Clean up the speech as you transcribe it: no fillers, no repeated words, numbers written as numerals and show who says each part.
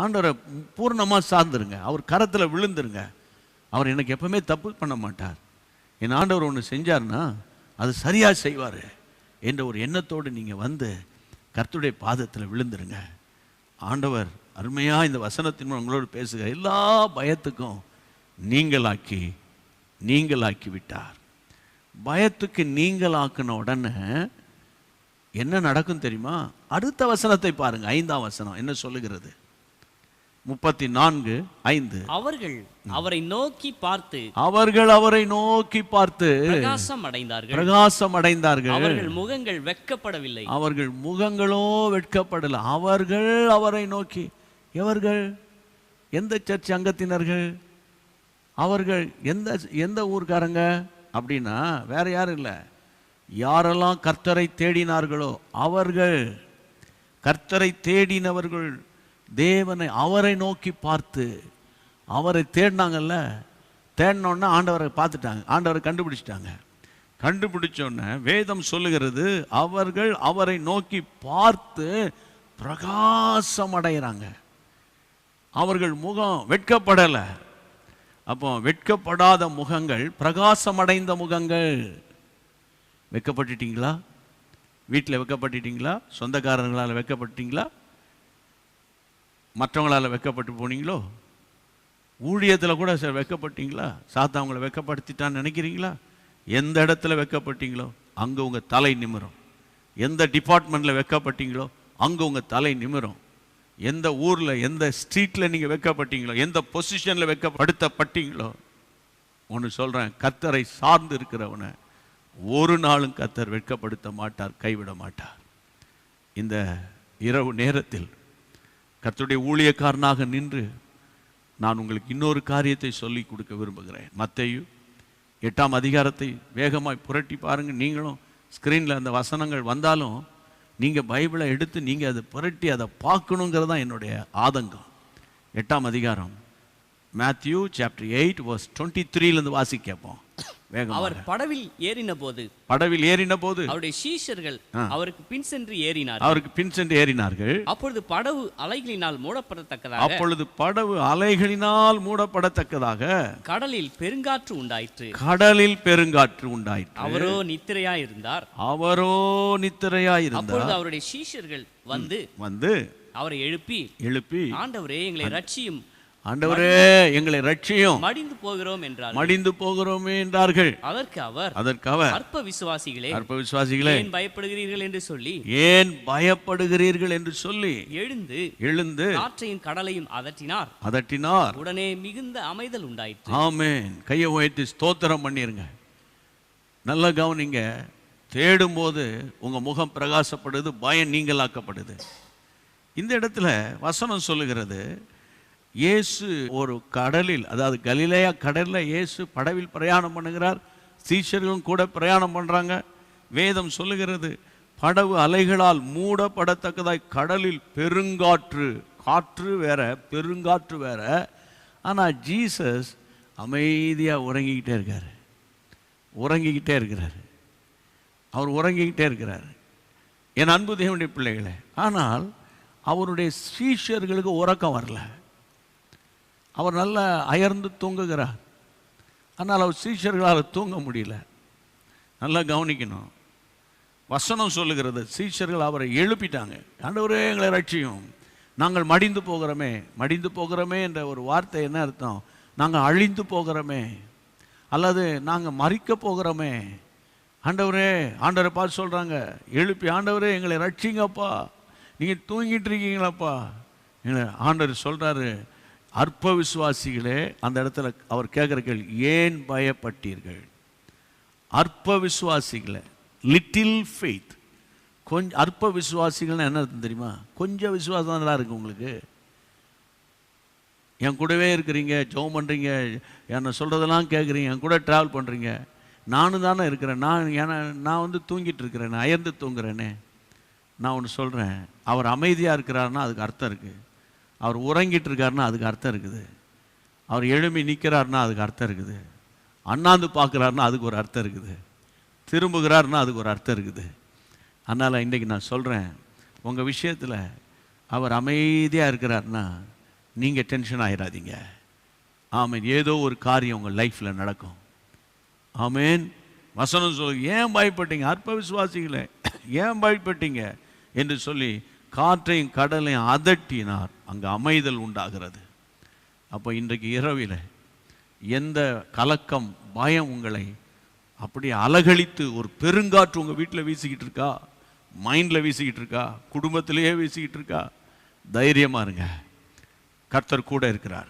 Speaker 1: ஆண்டவரை பூர்ணமாக சார்ந்துருங்க, அவர் கரத்தில் விழுந்துருங்க. அவர் எனக்கு எப்பவுமே தப்பு பண்ண மாட்டார். என் ஆண்டவர் ஒன்று செஞ்சார்னா அது சரியாக செய்வார் என்ற ஒரு எண்ணத்தோடு நீங்கள் வந்து கர்த்தருடைய பாதத்தில் விழுந்துருங்க. ஆண்டவர் அருமையாக இந்த வசனத்தின் மூலம் உங்களோடு பேசுக. எல்லா பயத்துக்கும் நீங்களாக்கி விட்டார். பயத்துக்கு நீங்களாக்கின உடனே என்ன நடக்கும் தெரியுமா? அடுத்த வசனத்தை பாருங்க, 5ஆம் வசனம் என்ன சொல்லுகிறது? 34:5.
Speaker 2: அவர்கள் அவரை நோக்கி பார்த்து பிரகாசம் அடைந்தார்கள். அவர்கள் முகங்கள் வெட்கப்படவில்லை.
Speaker 1: அவர்கள் முகங்களோ வெட்கப்படல. அவர்கள் அவரை நோக்கி, எவர்கள்? எந்த சர்ச் அங்கத்தினர்கள்? அவர்கள் எந்த ஊர்க்காரங்க அப்படின்னா வேற யாரும் இல்லை. யாரெல்லாம் கர்த்தரை தேடினார்களோ அவர்கள், கர்த்தரை தேடினவர்கள், தேவனை அவரை நோக்கி பார்த்து அவரை தேடினாங்கல்ல. தேடினோன்னா ஆண்டவரை பார்த்துட்டாங்க, ஆண்டவரை கண்டுபிடிச்சிட்டாங்க. கண்டுபிடிச்சோன்னே வேதம் சொல்லுகிறது அவர்கள் அவரை நோக்கி பார்த்து பிரகாசம் அடைகிறாங்க. அவர்கள் முகம் வெட்கப்படலை. அப்போ வெட்கப்படாத முகங்கள் பிரகாசம் அடைந்த முகங்கள். வெட்கப்பட்டுட்டீங்களா? வீட்டில் வெட்கப்பட்டுட்டீங்களா? சொந்தக்காரங்களால் வெட்கப்பட்டீங்களா? மற்றவங்களால் வெட்கப்பட்டு போனீங்களோ? ஊழியத்தில் கூட சார் வெட்கப்பட்டீங்களா? சாத்தா அவங்களை வெட்கப்படுத்திட்டான்னு நினைக்கிறீங்களா? எந்த இடத்துல வெட்கப்பட்டீங்களோ அங்கே உங்கள் தலை நிமிரும். எந்த டிபார்ட்மெண்ட்டில் வெட்கப்பட்டீங்களோ அங்கே உங்கள் தலை நிமிரும். எந்த ஊரில், எந்த ஸ்ட்ரீட்டில் நீங்கள் வெட்கப்பட்டீங்களோ, எந்த பொசிஷனில் வெட்கப்படுத்தப்பட்டீங்களோ, ஒன்று சொல்கிறேன், கர்த்தரை சார்ந்து இருக்கிறவனை ஒரு நாளும் கர்த்தர் வெட்கப்படுத்த மாட்டார், கைவிட மாட்டார். இந்த இரவு நேரத்தில் கர்த்தருடைய ஊழியக்காரனாக நின்று நான் உங்களுக்கு இன்னொரு காரியத்தை சொல்லி கொடுக்க விரும்புகிறேன். மத்தேயு 8ஆம் அதிகாரத்தை வேகமாய் புரட்டி பாருங்கள். நீங்களும் ஸ்க்ரீனில் அந்த வசனங்கள் வந்தாலும் நீங்கள் பைபிளை எடுத்து நீங்கள் அதை புரட்டி அதை பார்க்கணுங்கிறது தான் என்னுடைய ஆதங்கம். 8ஆம் அதிகாரம் மேத்யூ சாப்டர் 8 verse 23 வாசி கேட்போம்.
Speaker 2: அவர் படவில் ஏறின போது
Speaker 1: அவருடைய
Speaker 2: சீஷர்கள் அவருக்கு பின் சென்று
Speaker 1: ஏறினார்கள்.
Speaker 2: அப்பொழுது படவு அலைகளினால் மூடப்படத்தக்கதாக
Speaker 1: கடலில் பெருங்காற்று உண்டாயிற்று.
Speaker 2: அவரோ நித்திரையாயிருந்தார்.
Speaker 1: அப்பொழுது
Speaker 2: அவருடைய சீஷர்கள் வந்து அவரை எழுப்பி ஆண்டவரே எங்களை ரட்சியும்,
Speaker 1: ஆண்டவரே எங்களை ரட்சியும்,
Speaker 2: மடிந்து
Speaker 1: போகிறோமே என்றார்கள்.
Speaker 2: அதற்கு அவர் அற்ப விசுவாசிகளே
Speaker 1: ஏன் பயப்படுகிறீர்கள் என்று சொல்லி எழுந்து
Speaker 2: காற்றையும் கடலையும்
Speaker 1: அதட்டினார்.
Speaker 2: உடனே மிகுந்த அமைதல் உண்டாயிற்று.
Speaker 1: ஆமென். கையை உயர்த்தி ஸ்தோத்திரம் பண்ணிருங்க. நல்ல கவனிங்க. தேடும்போது உங்க முகம் பிரகாசப்படுது, பயம் நீங்களாக்கப்படுது. இந்த இடத்துல வசனம் சொல்லுகிறது, இயேசு ஒரு கடலில், அதாவது கலிலேயா கடலில் இயேசு படவில் பிரயாணம் பண்ணுகிறார். சீஷர்களும் கூட பிரயாணம் பண்ணுறாங்க. வேதம் சொல்லுகிறது படவு அலைகளால் மூடப்படத்தக்கதாய் கடலில் பெருங்காற்று, காற்று வேற பெருங்காற்று வேற. ஆனால் ஜீசஸ் அமைதியாக உறங்கிக்கிட்டே இருக்கிறார். அவர் உறங்கிக்கிட்டே இருக்கிறார். என் அன்பு தேவனுடைய பிள்ளைகளே, ஆனால் அவருடைய சீஷர்களுக்கு உறக்கம் வரல. அவர் நல்லா அயர்ந்து தூங்குகிறார். ஆனால் அவர் சீஷர்களால் தூங்க முடியல. நல்லா கவனிக்கணும். வசனம் சொல்லுகிறது சீஷர்கள் அவரை எழுப்பிட்டாங்க. ஆண்டவரே எங்களை ரட்சியும், நாங்கள் மடிந்து போகிறோமே என்ற ஒரு வார்த்தை என்ன அர்த்தம்? நாங்கள் அழிந்து போகிறோமே, அல்லது நாங்கள் மறிக்க போகிறோமே. ஆண்டவரை பார்த்து சொல்கிறாங்க, எழுப்பி ஆண்டவரே எங்களை ரட்சிங்கப்பா, நீங்கள் தூங்கிட்டு இருக்கீங்களாப்பா. ஆண்டவர் சொல்கிறாரு, அற்ப விசுவாசிகளே. அந்த இடத்துல அவர் கேட்குற கேள்வி, ஏன் பயப்பட்டீர்கள்? அற்ப விசுவாசிகளே, லிட்டில் ஃபெய்த். கொஞ்சம் அற்ப விசுவாசிகள்னு என்ன அர்த்தம் தெரியுமா? கொஞ்சம் விசுவாசம் தான் நல்லா இருக்கு உங்களுக்கு. என் கூடவே இருக்கிறீங்க, ஜெபம் பண்ணுறீங்க, என்னை சொல்கிறதெல்லாம் கேட்குறீங்க, என் கூட ட்ராவல் பண்ணுறீங்க. நானும் தானே இருக்கிறேன். நான் வந்து தூங்கிட்டு இருக்கிறேன், அயர்ந்து தூங்குறேனே. நான் ஒன்று சொல்கிறேன், அவர் அமைதியாக இருக்கிறாருன்னா அதுக்கு அர்த்தம் இருக்குது. அவர் உறங்கிட்டு இருக்காருன்னா அதுக்கு அர்த்தம் இருக்குது. அவர் எழும்பி நிற்கிறாருன்னா அதுக்கு அர்த்தம் இருக்குது. அண்ணாந்து பார்க்குறாருன்னா அதுக்கு ஒரு அர்த்தம் இருக்குது. திரும்புகிறாருன்னா அதுக்கு ஒரு அர்த்தம் இருக்குது. அதனால் இன்றைக்கி நான் சொல்கிறேன், உங்கள் விஷயத்தில் அவர் அமைதியாக இருக்கிறாருன்னா நீங்கள் டென்ஷன் ஆயிடாதீங்க. ஆமேன். ஏதோ ஒரு காரியம் உங்கள் லைஃப்பில் நடக்கும். ஆமேன். வசனம் சொல்லு, ஏன் பயப்பட்டீங்க அற்ப விசுவாசிகளே, ஏன் பயப்பட்டீங்க என்று சொல்லி காற்றையும் கடலையும் அதட்டினார். அங்கே அமைதல் உண்டாகிறது. அப்போ இன்றைக்கு இரவில் எந்த கலக்கம் பயம் உங்களை அப்படியே அலகழித்து ஒரு பெருங்காற்று உங்கள் வீட்டில் வீசிக்கிட்டு இருக்கா, மைண்டில் வீசிக்கிட்டு இருக்கா, குடும்பத்திலேயே வீசிக்கிட்டு இருக்கா, தைரியமாக இருங்க. கர்த்தர் கூட இருக்கிறார்.